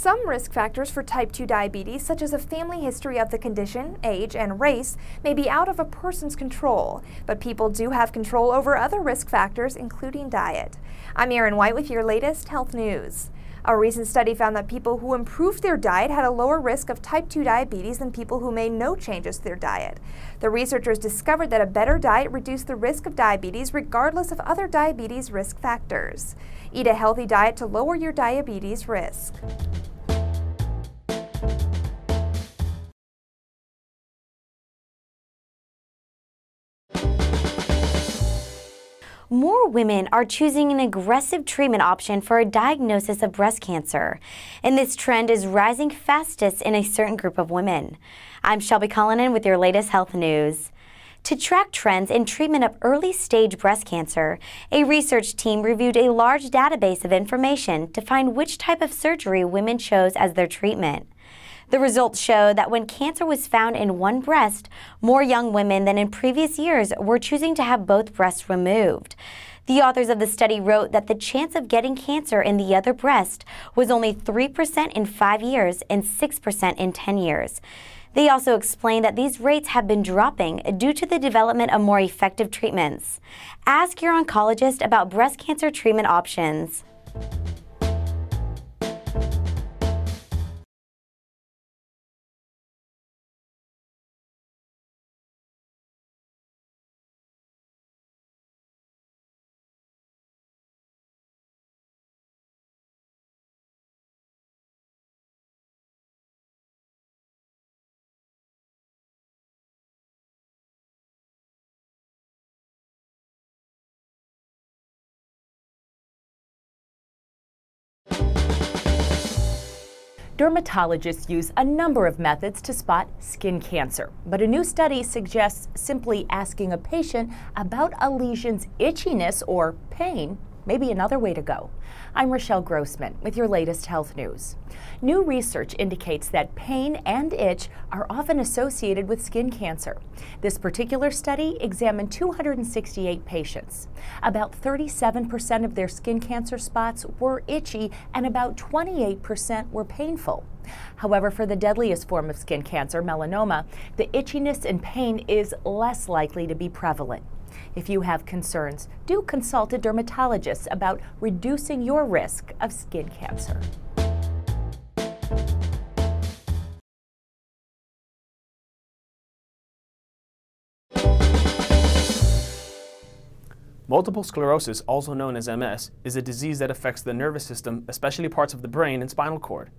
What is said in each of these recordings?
Some risk factors for type 2 diabetes, such as a family history of the condition, age, and race, may be out of a person's control, but people do have control over other risk factors, including diet. I'm Erin White with your latest health news. A recent study found that people who improved their diet had a lower risk of type 2 diabetes than people who made no changes to their diet. The researchers discovered that a better diet reduced the risk of diabetes regardless of other diabetes risk factors. Eat a healthy diet to lower your diabetes risk. More women are choosing an aggressive treatment option for a diagnosis of breast cancer, and this trend is rising fastest in a certain group of women. I'm Shelby Cullinan with your latest health news. To track trends in treatment of early-stage breast cancer, a research team reviewed a large database of information to find which type of surgery women chose as their treatment. The results show that when cancer was found in one breast, more young women than in previous years were choosing to have both breasts removed. The authors of the study wrote that the chance of getting cancer in the other breast was only 3% in 5 years and 6% in 10 years. They also explained that these rates have been dropping due to the development of more effective treatments. Ask your oncologist about breast cancer treatment options. Dermatologists use a number of methods to spot skin cancer, but a new study suggests simply asking a patient about a lesion's itchiness or pain may be another way to go. I'm Rochelle Grossman with your latest health news. New research indicates that pain and itch are often associated with skin cancer. This particular study examined 268 patients. About 37% of their skin cancer spots were itchy and about 28% were painful. However, for the deadliest form of skin cancer, melanoma, the itchiness and pain is less likely to be prevalent. If you have concerns, do consult a dermatologist about reducing your risk of skin cancer. Multiple sclerosis, also known as MS, is a disease that affects the nervous system, especially parts of the brain and spinal cord.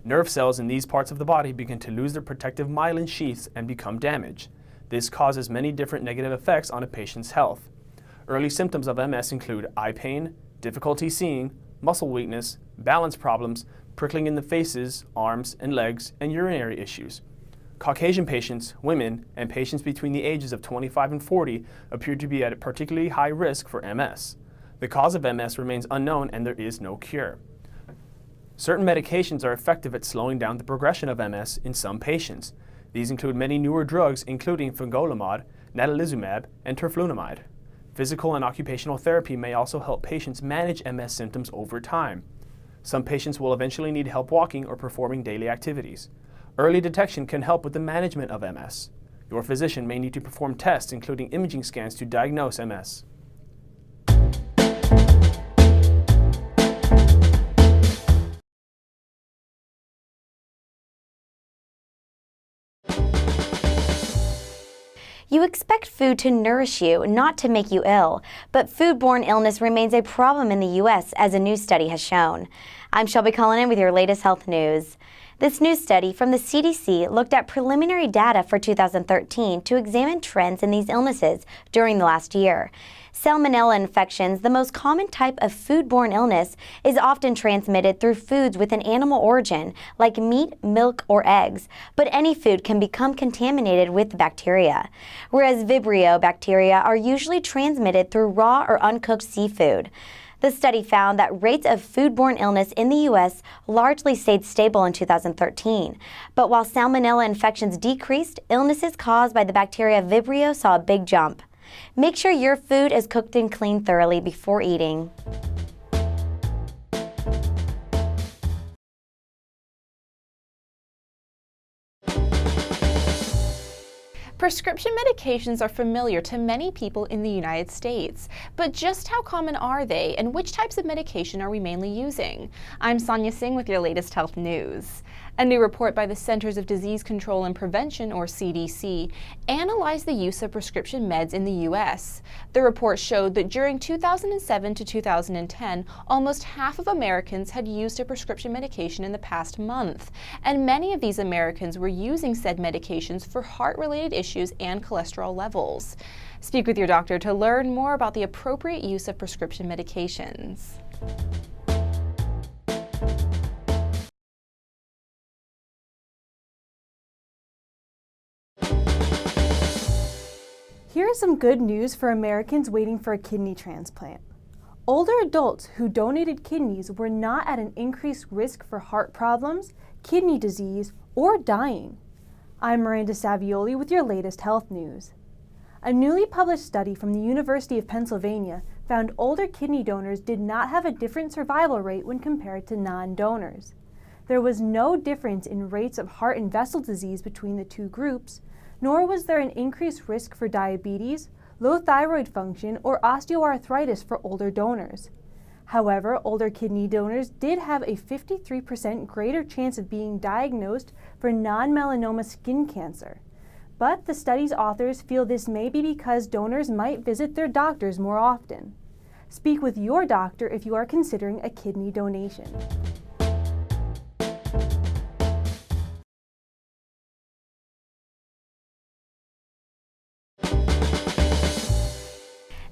Nerve cells in these parts of the body begin to lose their protective myelin sheaths and become damaged. This causes many different negative effects on a patient's health. Early symptoms of MS include eye pain, difficulty seeing, muscle weakness, balance problems, prickling in the faces, arms, and legs, and urinary issues. Caucasian patients, women, and patients between the ages of 25 and 40 appear to be at a particularly high risk for MS. The cause of MS remains unknown and there is no cure. Certain medications are effective at slowing down the progression of MS in some patients. These include many newer drugs, including fingolimod, natalizumab, and terflunomide. Physical and occupational therapy may also help patients manage MS symptoms over time. Some patients will eventually need help walking or performing daily activities. Early detection can help with the management of MS. Your physician may need to perform tests, including imaging scans, to diagnose MS. You expect food to nourish you, not to make you ill, but foodborne illness remains a problem in the U.S., as a new study has shown. I'm Shelby Cullinan with your latest health news. This new study from the CDC looked at preliminary data for 2013 to examine trends in these illnesses during the last year. Salmonella infections, the most common type of foodborne illness, is often transmitted through foods with an animal origin, like meat, milk, or eggs, but any food can become contaminated with bacteria. Whereas Vibrio bacteria are usually transmitted through raw or uncooked seafood. The study found that rates of foodborne illness in the U.S. largely stayed stable in 2013. But while salmonella infections decreased, illnesses caused by the bacteria Vibrio saw a big jump. Make sure your food is cooked and cleaned thoroughly before eating. Prescription medications are familiar to many people in the United States, but just how common are they and which types of medication are we mainly using? I'm Sonia Singh with your latest health news. A new report by the Centers of Disease Control and Prevention, or CDC, analyzed the use of prescription meds in the U.S. The report showed that during 2007 to 2010, almost half of Americans had used a prescription medication in the past month, and many of these Americans were using said medications for heart-related issues and cholesterol levels. Speak with your doctor to learn more about the appropriate use of prescription medications. Here is some good news for Americans waiting for a kidney transplant. Older adults who donated kidneys were not at an increased risk for heart problems, kidney disease, or dying. I'm Miranda Savioli with your latest health news. A newly published study from the University of Pennsylvania found older kidney donors did not have a different survival rate when compared to non-donors. There was no difference in rates of heart and vessel disease between the two groups, nor was there an increased risk for diabetes, low thyroid function, or osteoarthritis for older donors. However, older kidney donors did have a 53% greater chance of being diagnosed for non-melanoma skin cancer. But the study's authors feel this may be because donors might visit their doctors more often. Speak with your doctor if you are considering a kidney donation.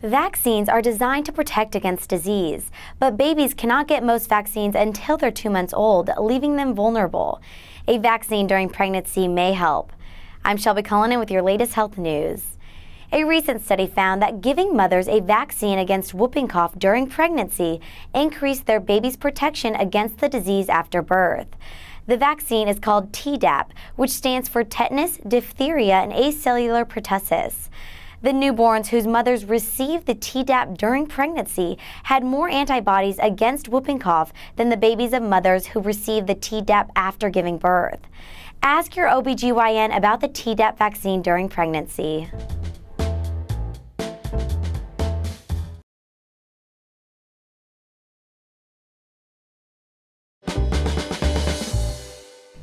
Vaccines are designed to protect against disease, but babies cannot get most vaccines until they're 2 months old, leaving them vulnerable. A vaccine during pregnancy may help. I'm Shelby Cullinan with your latest health news. A recent study found that giving mothers a vaccine against whooping cough during pregnancy increased their baby's protection against the disease after birth. The vaccine is called Tdap, which stands for tetanus, diphtheria, and acellular pertussis. The newborns whose mothers received the Tdap during pregnancy had more antibodies against whooping cough than the babies of mothers who received the Tdap after giving birth. Ask your OBGYN about the Tdap vaccine during pregnancy.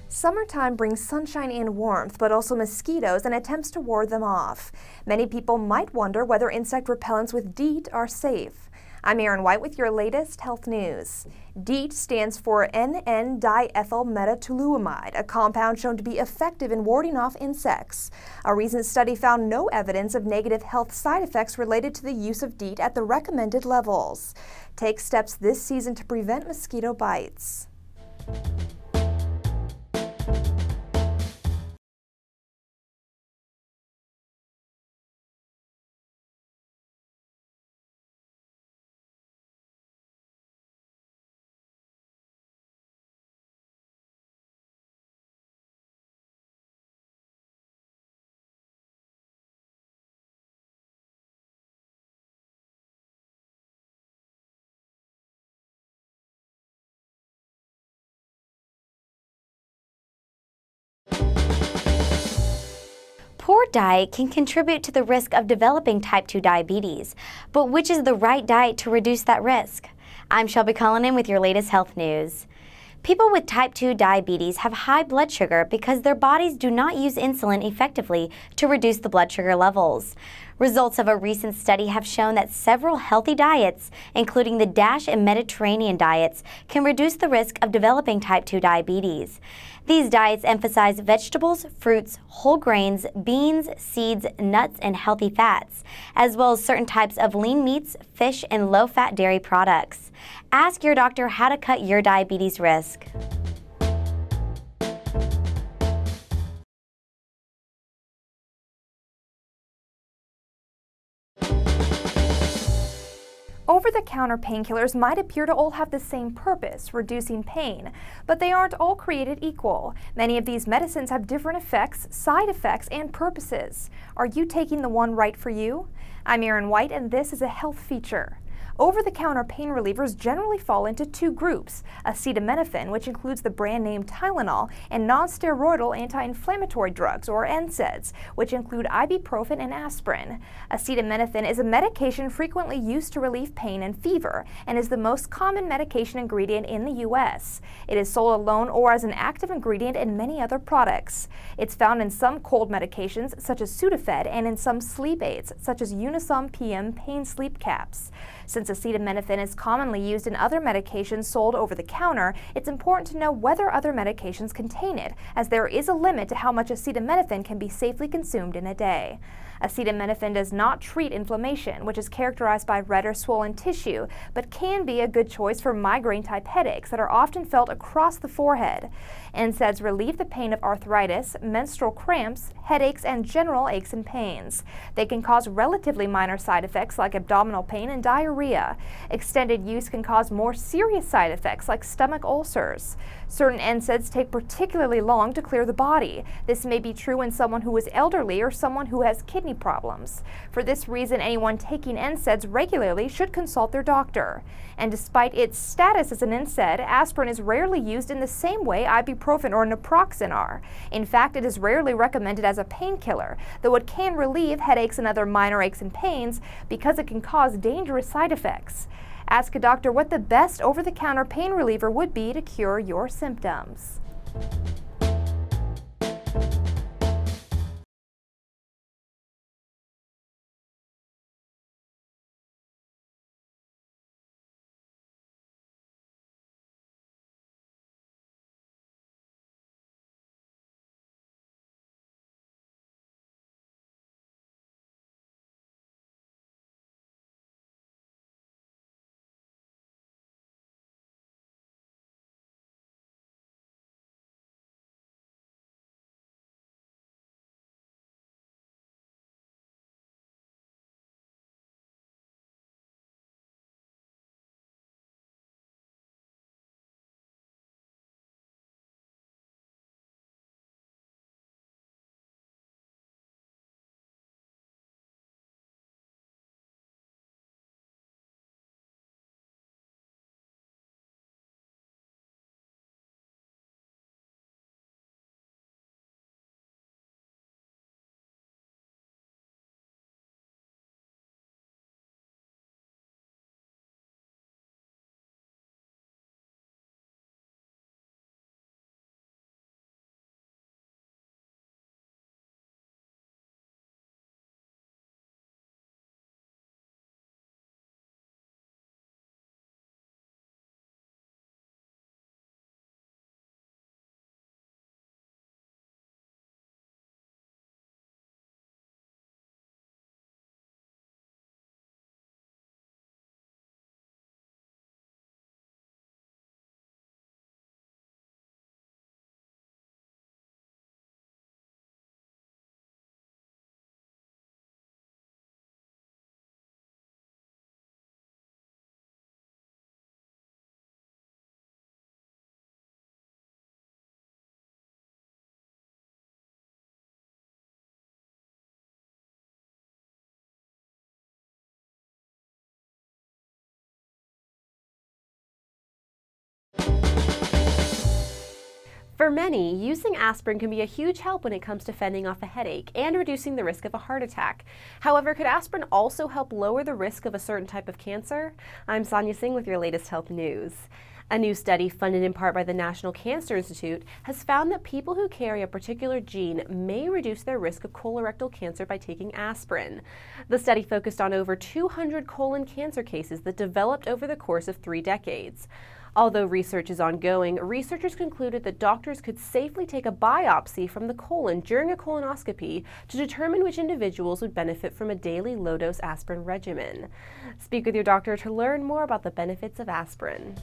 Summertime brings sunshine and warmth, but also mosquitoes and attempts to ward them off. Many people might wonder whether insect repellents with DEET are safe. I'm Erin White with your latest health news. DEET stands for N,N-diethylmetatoluamide, a compound shown to be effective in warding off insects. A recent study found no evidence of negative health side effects related to the use of DEET at the recommended levels. Take steps this season to prevent mosquito bites. Poor diet can contribute to the risk of developing type 2 diabetes, but which is the right diet to reduce that risk? I'm Shelby Cullinan with your latest health news. People with type 2 diabetes have high blood sugar because their bodies do not use insulin effectively to reduce the blood sugar levels. Results of a recent study have shown that several healthy diets, including the DASH and Mediterranean diets, can reduce the risk of developing type 2 diabetes. These diets emphasize vegetables, fruits, whole grains, beans, seeds, nuts, and healthy fats, as well as certain types of lean meats, fish, and low-fat dairy products. Ask your doctor how to cut your diabetes risk. Over-the-counter painkillers might appear to all have the same purpose, reducing pain, but they aren't all created equal. Many of these medicines have different effects, side effects, and purposes. Are you taking the one right for you? I'm Erin White, and this is a health feature. Over-the-counter pain relievers generally fall into two groups: acetaminophen, which includes the brand name Tylenol, and non-steroidal anti-inflammatory drugs, or NSAIDs, which include ibuprofen and aspirin. Acetaminophen is a medication frequently used to relieve pain and fever, and is the most common medication ingredient in the U.S. It is sold alone or as an active ingredient in many other products. It's found in some cold medications, such as Sudafed, and in some sleep aids, such as Unisom PM pain sleep caps. Since acetaminophen is commonly used in other medications sold over the counter, it's important to know whether other medications contain it, as there is a limit to how much acetaminophen can be safely consumed in a day. Acetaminophen does not treat inflammation, which is characterized by red or swollen tissue, but can be a good choice for migraine-type headaches that are often felt across the forehead. NSAIDs relieve the pain of arthritis, menstrual cramps, headaches, and general aches and pains. They can cause relatively minor side effects like abdominal pain and diarrhea. Extended use can cause more serious side effects like stomach ulcers. Certain NSAIDs take particularly long to clear the body. This may be true in someone who is elderly or someone who has kidney problems. For this reason, anyone taking NSAIDs regularly should consult their doctor. And despite its status as an NSAID, aspirin is rarely used in the same way ibuprofen or naproxen are. In fact, it is rarely recommended as a painkiller, though it can relieve headaches and other minor aches and pains because it can cause dangerous side effects. Ask a doctor what the best over-the-counter pain reliever would be to cure your symptoms. For many, using aspirin can be a huge help when it comes to fending off a headache and reducing the risk of a heart attack. However, could aspirin also help lower the risk of a certain type of cancer? I'm Sonia Singh with your latest health news. A new study funded in part by the National Cancer Institute has found that people who carry a particular gene may reduce their risk of colorectal cancer by taking aspirin. The study focused on over 200 colon cancer cases that developed over the course of 3 decades. Although research is ongoing, researchers concluded that doctors could safely take a biopsy from the colon during a colonoscopy to determine which individuals would benefit from a daily low-dose aspirin regimen. Speak with your doctor to learn more about the benefits of aspirin.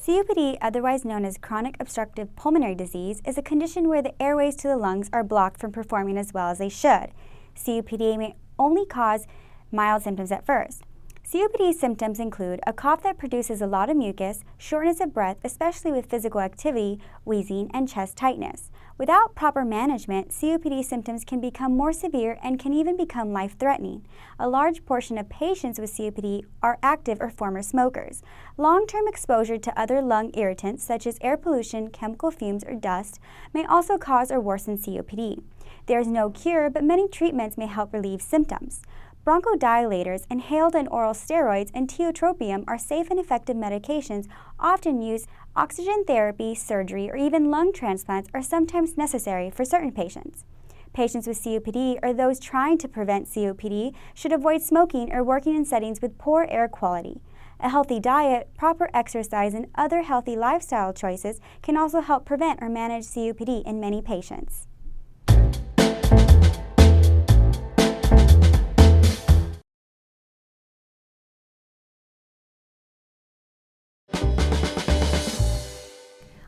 COPD, otherwise known as chronic obstructive pulmonary disease, is a condition where the airways to the lungs are blocked from performing as well as they should. COPD may only cause mild symptoms at first. COPD symptoms include a cough that produces a lot of mucus, shortness of breath, especially with physical activity, wheezing, and chest tightness. Without proper management, COPD symptoms can become more severe and can even become life-threatening. A large portion of patients with COPD are active or former smokers. Long-term exposure to other lung irritants such as air pollution, chemical fumes, or dust may also cause or worsen COPD. There is no cure, but many treatments may help relieve symptoms. Bronchodilators, inhaled and oral steroids, and tiotropium are safe and effective medications often used. Oxygen therapy, surgery, or even lung transplants are sometimes necessary for certain patients. Patients with COPD or those trying to prevent COPD should avoid smoking or working in settings with poor air quality. A healthy diet, proper exercise, and other healthy lifestyle choices can also help prevent or manage COPD in many patients.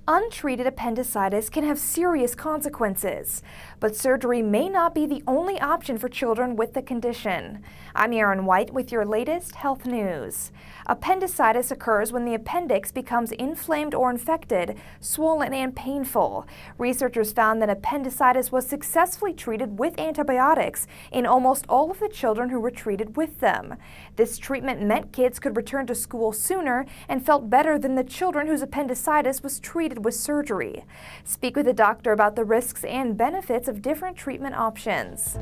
Untreated appendicitis can have serious consequences, but surgery may not be the only option for children with the condition. I'm Erin White with your latest health news. Appendicitis occurs when the appendix becomes inflamed or infected, swollen, and painful. Researchers found that appendicitis was successfully treated with antibiotics in almost all of the children who were treated with them. This treatment meant kids could return to school sooner and felt better than the children whose appendicitis was treated with surgery. Speak with a doctor about the risks and benefits of different treatment options.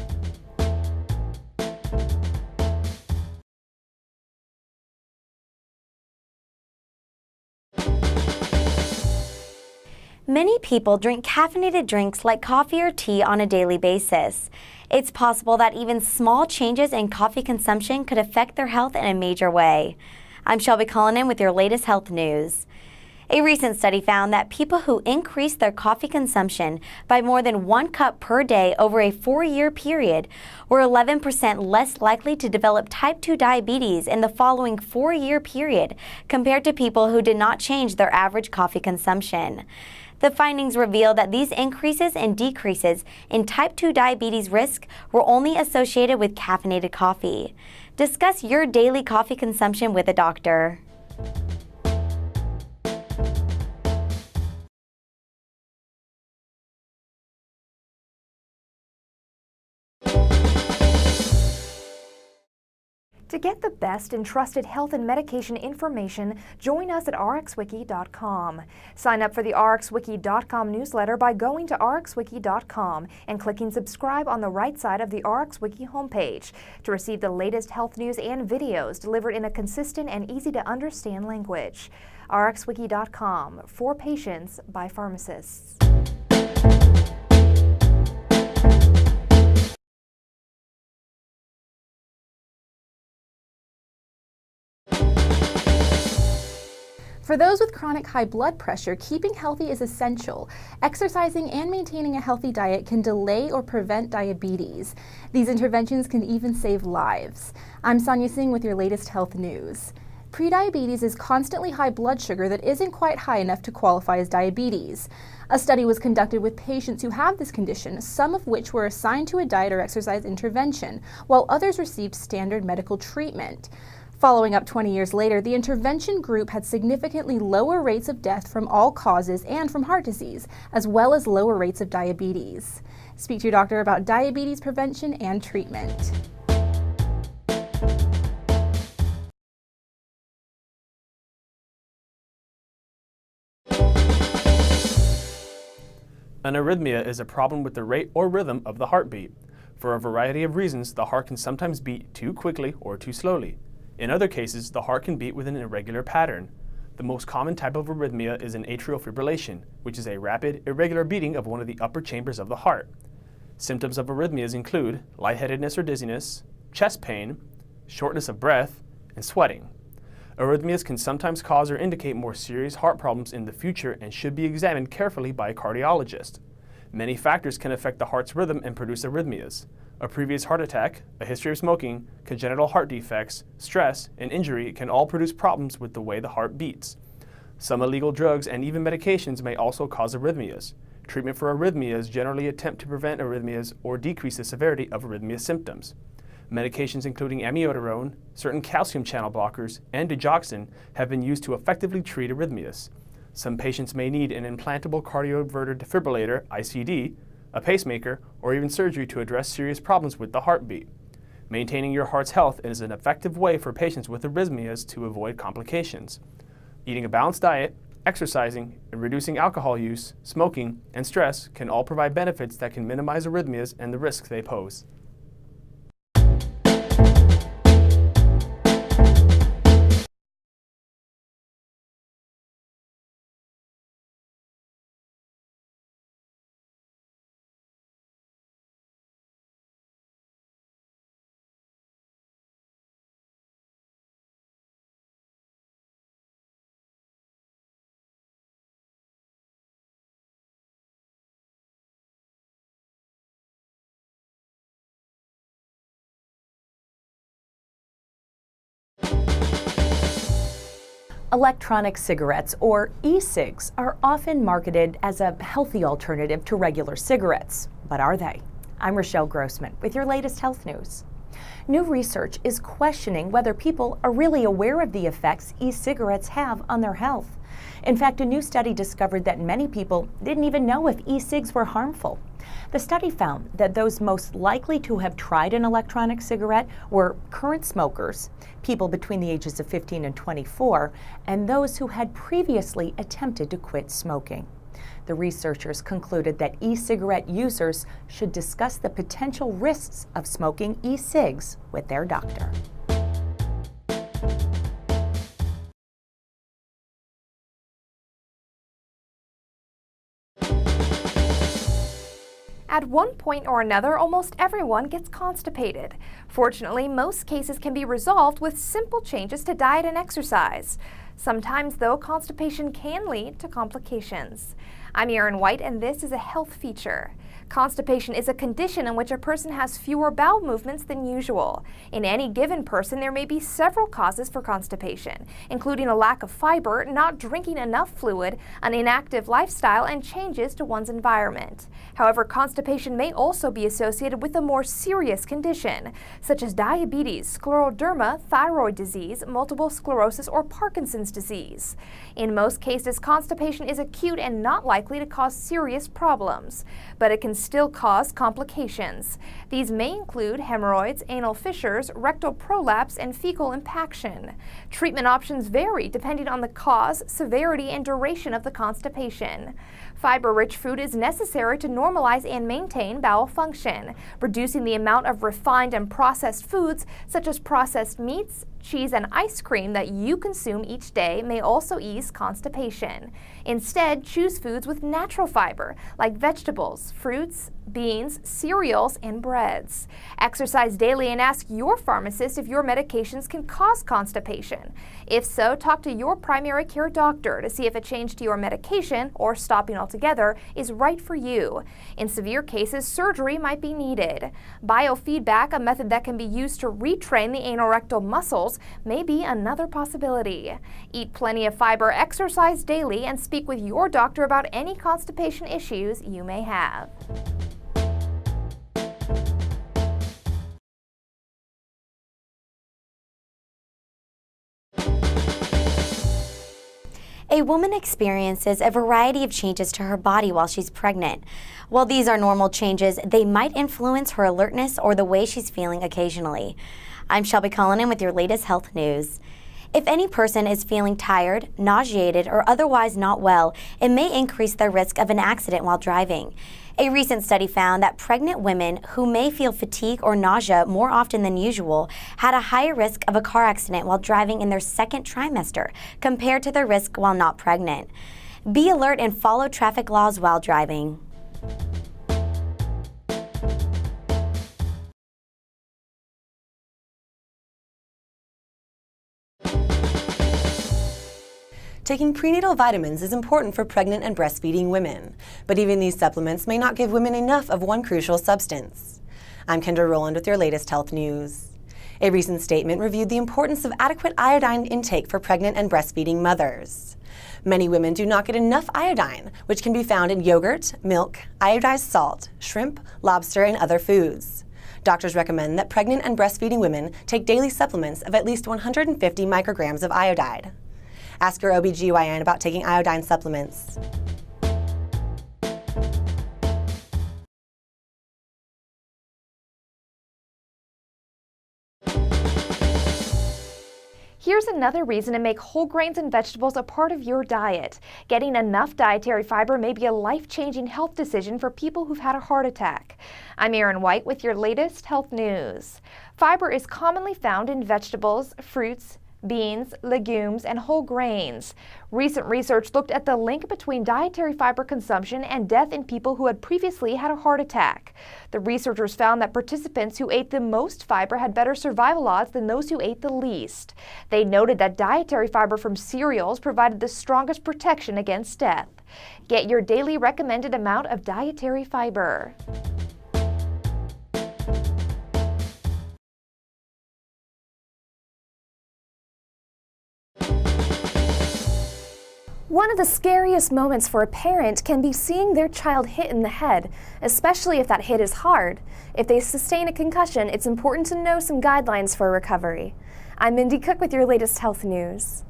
Many people drink caffeinated drinks like coffee or tea on a daily basis. It's possible that even small changes in coffee consumption could affect their health in a major way. I'm Shelby Cullinan with your latest health news. A recent study found that people who increased their coffee consumption by more than 1 cup per day over a 4-year period were 11% less likely to develop type 2 diabetes in the following 4-year period compared to people who did not change their average coffee consumption. The findings reveal that these increases and decreases in type 2 diabetes risk were only associated with caffeinated coffee. Discuss your daily coffee consumption with a doctor. To get the best and trusted health and medication information, join us at rxwiki.com. Sign up for the rxwiki.com newsletter by going to rxwiki.com and clicking subscribe on the right side of the RxWiki homepage to receive the latest health news and videos delivered in a consistent and easy-to-understand language. rxwiki.com, for patients by pharmacists. For those with chronic high blood pressure, keeping healthy is essential. Exercising and maintaining a healthy diet can delay or prevent diabetes. These interventions can even save lives. I'm Sonia Singh with your latest health news. Prediabetes is constantly high blood sugar that isn't quite high enough to qualify as diabetes. A study was conducted with patients who have this condition, some of which were assigned to a diet or exercise intervention, while others received standard medical treatment. Following up 20 years later, the intervention group had significantly lower rates of death from all causes and from heart disease, as well as lower rates of diabetes. Speak to your doctor about diabetes prevention and treatment. An arrhythmia is a problem with the rate or rhythm of the heartbeat. For a variety of reasons, the heart can sometimes beat too quickly or too slowly. In other cases, the heart can beat with an irregular pattern. The most common type of arrhythmia is an atrial fibrillation, which is a rapid, irregular beating of one of the upper chambers of the heart. Symptoms of arrhythmias include lightheadedness or dizziness, chest pain, shortness of breath, and sweating. Arrhythmias can sometimes cause or indicate more serious heart problems in the future and should be examined carefully by a cardiologist. Many factors can affect the heart's rhythm and produce arrhythmias. A previous heart attack, a history of smoking, congenital heart defects, stress, and injury can all produce problems with the way the heart beats. Some illegal drugs and even medications may also cause arrhythmias. Treatment for arrhythmias generally attempt to prevent arrhythmias or decrease the severity of arrhythmia symptoms. Medications including amiodarone, certain calcium channel blockers, and digoxin have been used to effectively treat arrhythmias. Some patients may need an implantable cardioverter defibrillator, ICD, a pacemaker, or even surgery to address serious problems with the heartbeat. Maintaining your heart's health is an effective way for patients with arrhythmias to avoid complications. Eating a balanced diet, exercising, and reducing alcohol use, smoking, and stress can all provide benefits that can minimize arrhythmias and the risks they pose. Electronic cigarettes, or e-cigs, are often marketed as a healthy alternative to regular cigarettes. But are they? I'm Rochelle Grossman with your latest health news. New research is questioning whether people are really aware of the effects e-cigarettes have on their health. In fact, a new study discovered that many people didn't even know if e-cigs were harmful. The study found that those most likely to have tried an electronic cigarette were current smokers, people between the ages of 15 and 24, and those who had previously attempted to quit smoking. The researchers concluded that e-cigarette users should discuss the potential risks of smoking e-cigs with their doctor. At one point or another, almost everyone gets constipated. Fortunately, most cases can be resolved with simple changes to diet and exercise. Sometimes, though, constipation can lead to complications. I'm Erin White, and this is a health feature. Constipation is a condition in which a person has fewer bowel movements than usual. In any given person, there may be several causes for constipation, including a lack of fiber, not drinking enough fluid, an inactive lifestyle, and changes to one's environment. However, constipation may also be associated with a more serious condition, such as diabetes, scleroderma, thyroid disease, multiple sclerosis, or Parkinson's disease. In most cases, constipation is acute and not likely to cause serious problems, but it can still cause complications. These may include hemorrhoids, anal fissures, rectal prolapse, and fecal impaction. Treatment options vary depending on the cause, severity, and duration of the constipation. Fiber-rich food is necessary to normalize and maintain bowel function. Reducing the amount of refined and processed foods, such as processed meats, cheese, and ice cream that you consume each day may also ease constipation. Instead, choose foods with natural fiber, like vegetables, fruits, beans, cereals, and breads. Exercise daily and ask your pharmacist if your medications can cause constipation. If so, talk to your primary care doctor to see if a change to your medication, or stopping altogether, is right for you. In severe cases, surgery might be needed. Biofeedback, a method that can be used to retrain the anorectal muscles, may be another possibility. Eat plenty of fiber, exercise daily, and speak with your doctor about any constipation issues you may have. A woman experiences a variety of changes to her body while she's pregnant. While these are normal changes, they might influence her alertness or the way she's feeling occasionally. I'm Shelby Cullinan with your latest health news. If any person is feeling tired, nauseated, or otherwise not well, it may increase their risk of an accident while driving. A recent study found that pregnant women who may feel fatigue or nausea more often than usual had a higher risk of a car accident while driving in their second trimester compared to their risk while not pregnant. Be alert and follow traffic laws while driving. Taking prenatal vitamins is important for pregnant and breastfeeding women, but even these supplements may not give women enough of one crucial substance. I'm Kendra Rowland with your latest health news. A recent statement reviewed the importance of adequate iodine intake for pregnant and breastfeeding mothers. Many women do not get enough iodine, which can be found in yogurt, milk, iodized salt, shrimp, lobster, and other foods. Doctors recommend that pregnant and breastfeeding women take daily supplements of at least 150 micrograms of iodide. Ask your OBGYN about taking iodine supplements. Here's another reason to make whole grains and vegetables a part of your diet. Getting enough dietary fiber may be a life-changing health decision for people who've had a heart attack. I'm Erin White with your latest health news. Fiber is commonly found in vegetables, fruits, beans, legumes, and whole grains. Recent research looked at the link between dietary fiber consumption and death in people who had previously had a heart attack. The researchers found that participants who ate the most fiber had better survival odds than those who ate the least. They noted that dietary fiber from cereals provided the strongest protection against death. Get your daily recommended amount of dietary fiber. One of the scariest moments for a parent can be seeing their child hit in the head, especially if that hit is hard. If they sustain a concussion, it's important to know some guidelines for recovery. I'm Mindy Cook with your latest health news.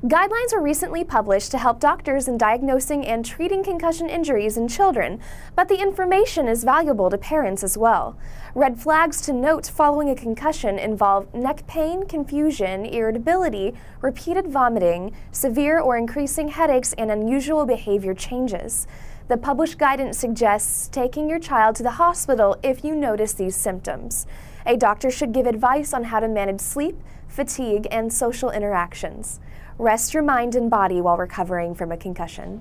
Guidelines were recently published to help doctors in diagnosing and treating concussion injuries in children, but the information is valuable to parents as well. Red flags to note following a concussion involve neck pain, confusion, irritability, repeated vomiting, severe or increasing headaches, and unusual behavior changes. The published guidance suggests taking your child to the hospital if you notice these symptoms. A doctor should give advice on how to manage sleep, fatigue, and social interactions. Rest your mind and body while recovering from a concussion.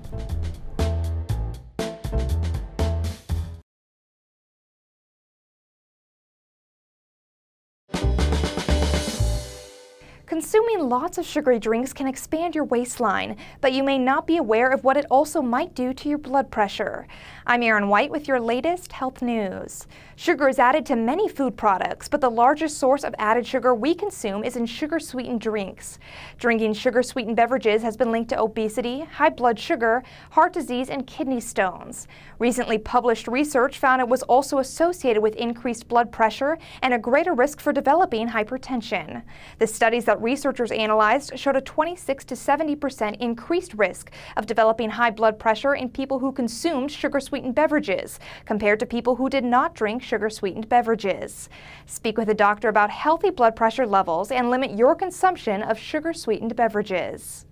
Consuming lots of sugary drinks can expand your waistline, but you may not be aware of what it also might do to your blood pressure. I'm Erin White with your latest health news. Sugar is added to many food products, but the largest source of added sugar we consume is in sugar-sweetened drinks. Drinking sugar-sweetened beverages has been linked to obesity, high blood sugar, heart disease, and kidney stones. Recently published research found it was also associated with increased blood pressure and a greater risk for developing hypertension. The studies that researchers analyzed showed a 26 to 70% increased risk of developing high blood pressure in people who consumed sugar-sweetened beverages compared to people who did not drink sugar-sweetened beverages. Speak with a doctor about healthy blood pressure levels and limit your consumption of sugar-sweetened beverages.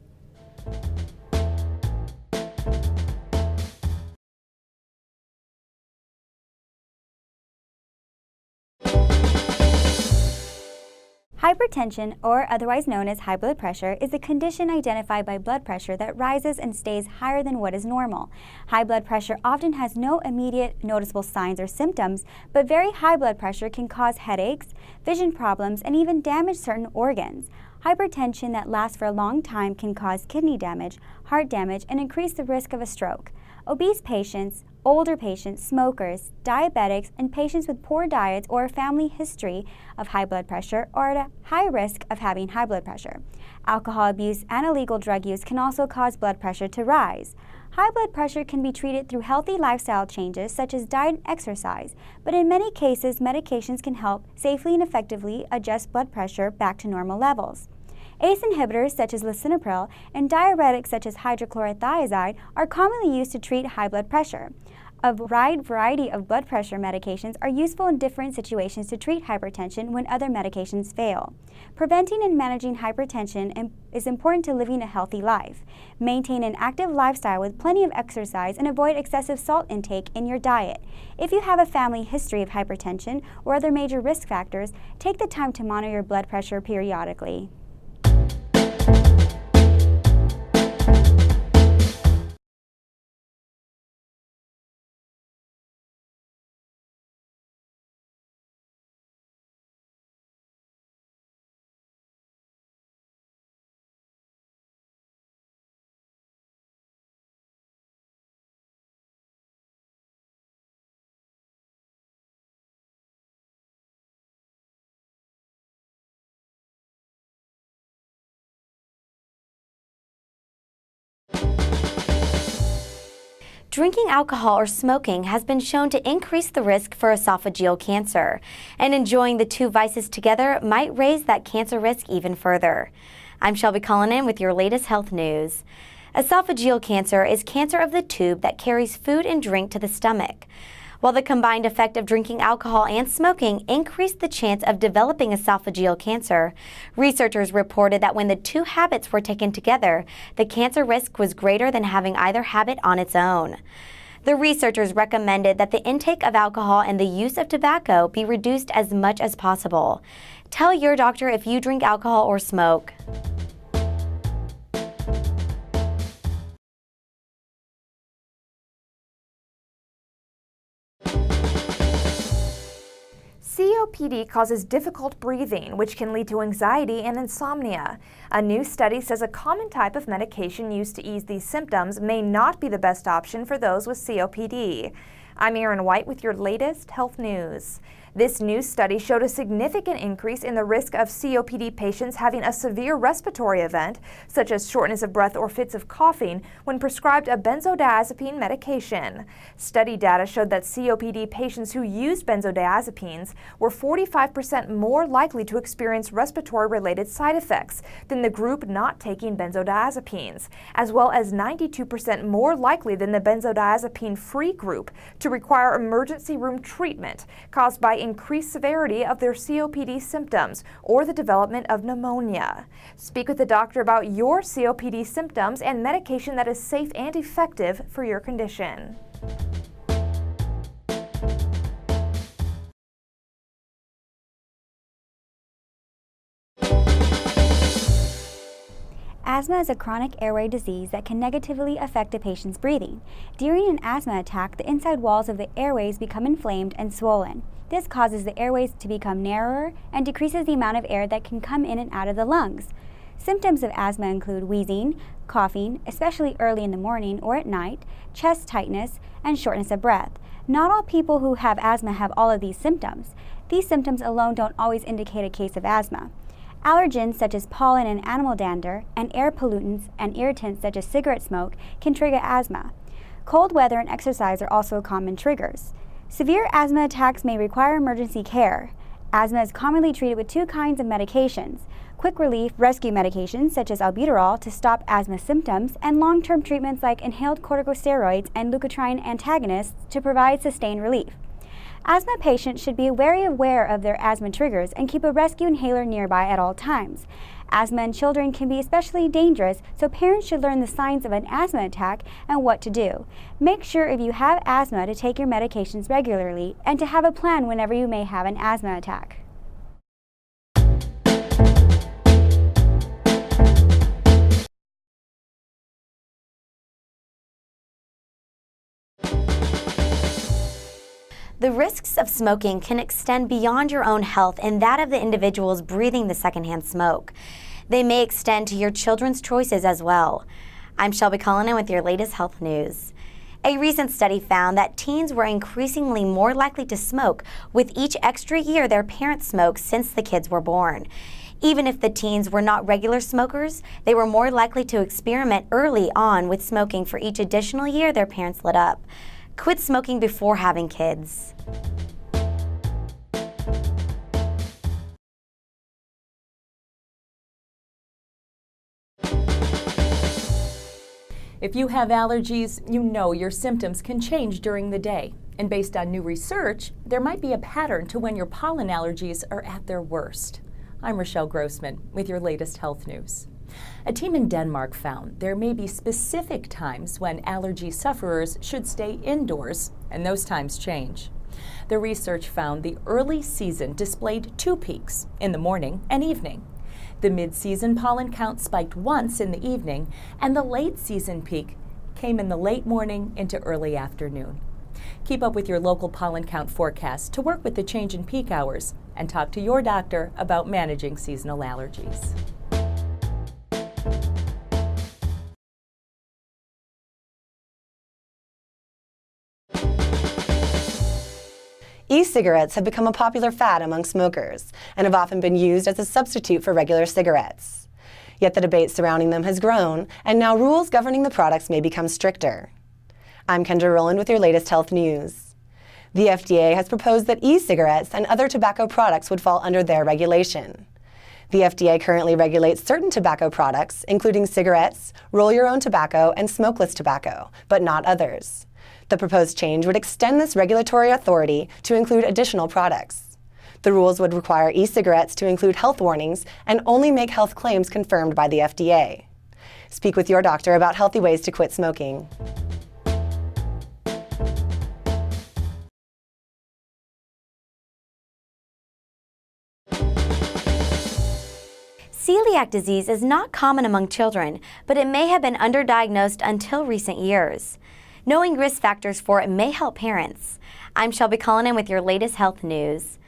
Hypertension, or otherwise known as high blood pressure, is a condition identified by blood pressure that rises and stays higher than what is normal. High blood pressure often has no immediate noticeable signs or symptoms, but very high blood pressure can cause headaches, vision problems, and even damage certain organs. Hypertension that lasts for a long time can cause kidney damage, heart damage, and increase the risk of a stroke. Obese patients, older patients, smokers, diabetics, and patients with poor diets or a family history of high blood pressure are at a high risk of having high blood pressure. Alcohol abuse and illegal drug use can also cause blood pressure to rise. High blood pressure can be treated through healthy lifestyle changes such as diet and exercise, but in many cases, medications can help safely and effectively adjust blood pressure back to normal levels. ACE inhibitors such as lisinopril and diuretics such as hydrochlorothiazide are commonly used to treat high blood pressure. A wide variety of blood pressure medications are useful in different situations to treat hypertension when other medications fail. Preventing and managing hypertension is important to living a healthy life. Maintain an active lifestyle with plenty of exercise and avoid excessive salt intake in your diet. If you have a family history of hypertension or other major risk factors, take the time to monitor your blood pressure periodically. Drinking alcohol or smoking has been shown to increase the risk for esophageal cancer, and enjoying the two vices together might raise that cancer risk even further. I'm Shelby Cullinan with your latest health news. Esophageal cancer is cancer of the tube that carries food and drink to the stomach. While the combined effect of drinking alcohol and smoking increased the chance of developing esophageal cancer, researchers reported that when the two habits were taken together, the cancer risk was greater than having either habit on its own. The researchers recommended that the intake of alcohol and the use of tobacco be reduced as much as possible. Tell your doctor if you drink alcohol or smoke. COPD causes difficult breathing, which can lead to anxiety and insomnia. A new study says a common type of medication used to ease these symptoms may not be the best option for those with COPD. I'm Erin White with your latest health news. This new study showed a significant increase in the risk of COPD patients having a severe respiratory event, such as shortness of breath or fits of coughing, when prescribed a benzodiazepine medication. Study data showed that COPD patients who used benzodiazepines were 45% more likely to experience respiratory-related side effects than the group not taking benzodiazepines, as well as 92% more likely than the benzodiazepine-free group to require emergency room treatment caused by increased severity of their COPD symptoms or the development of pneumonia. Speak with a doctor about your COPD symptoms and medication that is safe and effective for your condition. Asthma is a chronic airway disease that can negatively affect a patient's breathing. During an asthma attack, the inside walls of the airways become inflamed and swollen. This causes the airways to become narrower and decreases the amount of air that can come in and out of the lungs. Symptoms of asthma include wheezing, coughing, especially early in the morning or at night, chest tightness, and shortness of breath. Not all people who have asthma have all of these symptoms. These symptoms alone don't always indicate a case of asthma. Allergens such as pollen and animal dander, and air pollutants and irritants such as cigarette smoke can trigger asthma. Cold weather and exercise are also common triggers. Severe asthma attacks may require emergency care. Asthma is commonly treated with two kinds of medications: quick relief rescue medications such as albuterol to stop asthma symptoms, and long-term treatments like inhaled corticosteroids and leukotriene antagonists to provide sustained relief. Asthma patients should be very aware of their asthma triggers and keep a rescue inhaler nearby at all times. Asthma in children can be especially dangerous, so parents should learn the signs of an asthma attack and what to do. Make sure if you have asthma to take your medications regularly and to have a plan whenever you may have an asthma attack. The risks of smoking can extend beyond your own health and that of the individuals breathing the secondhand smoke. They may extend to your children's choices as well. I'm Shelby Cullinan with your latest health news. A recent study found that teens were increasingly more likely to smoke with each extra year their parents smoked since the kids were born. Even if the teens were not regular smokers, they were more likely to experiment early on with smoking for each additional year their parents lit up. Quit smoking before having kids. If you have allergies, you know your symptoms can change during the day. And based on new research, there might be a pattern to when your pollen allergies are at their worst. I'm Rochelle Grossman with your latest health news. A team in Denmark found there may be specific times when allergy sufferers should stay indoors, and those times change. The research found the early season displayed two peaks, in the morning and evening. The mid-season pollen count spiked once in the evening, and the late season peak came in the late morning into early afternoon. Keep up with your local pollen count forecast to work with the change in peak hours and talk to your doctor about managing seasonal allergies. E-cigarettes have become a popular fad among smokers and have often been used as a substitute for regular cigarettes. Yet the debate surrounding them has grown, and now rules governing the products may become stricter. I'm Kendra Rowland with your latest health news. The FDA has proposed that e-cigarettes and other tobacco products would fall under their regulation. The FDA currently regulates certain tobacco products, including cigarettes, roll-your-own tobacco, and smokeless tobacco, but not others. The proposed change would extend this regulatory authority to include additional products. The rules would require e-cigarettes to include health warnings and only make health claims confirmed by the FDA. Speak with your doctor about healthy ways to quit smoking. Celiac disease is not common among children, but it may have been underdiagnosed until recent years. Knowing risk factors for it may help parents. I'm Shelby Cullinan with your latest health news.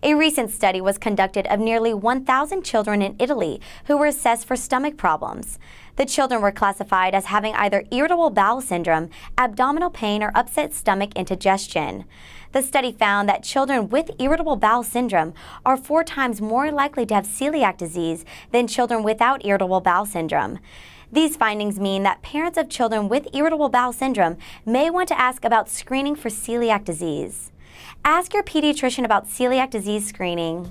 A recent study was conducted of nearly 1,000 children in Italy who were assessed for stomach problems. The children were classified as having either irritable bowel syndrome, abdominal pain, or upset stomach indigestion. The study found that children with irritable bowel syndrome are 4 times more likely to have celiac disease than children without irritable bowel syndrome. These findings mean that parents of children with irritable bowel syndrome may want to ask about screening for celiac disease. Ask your pediatrician about celiac disease screening.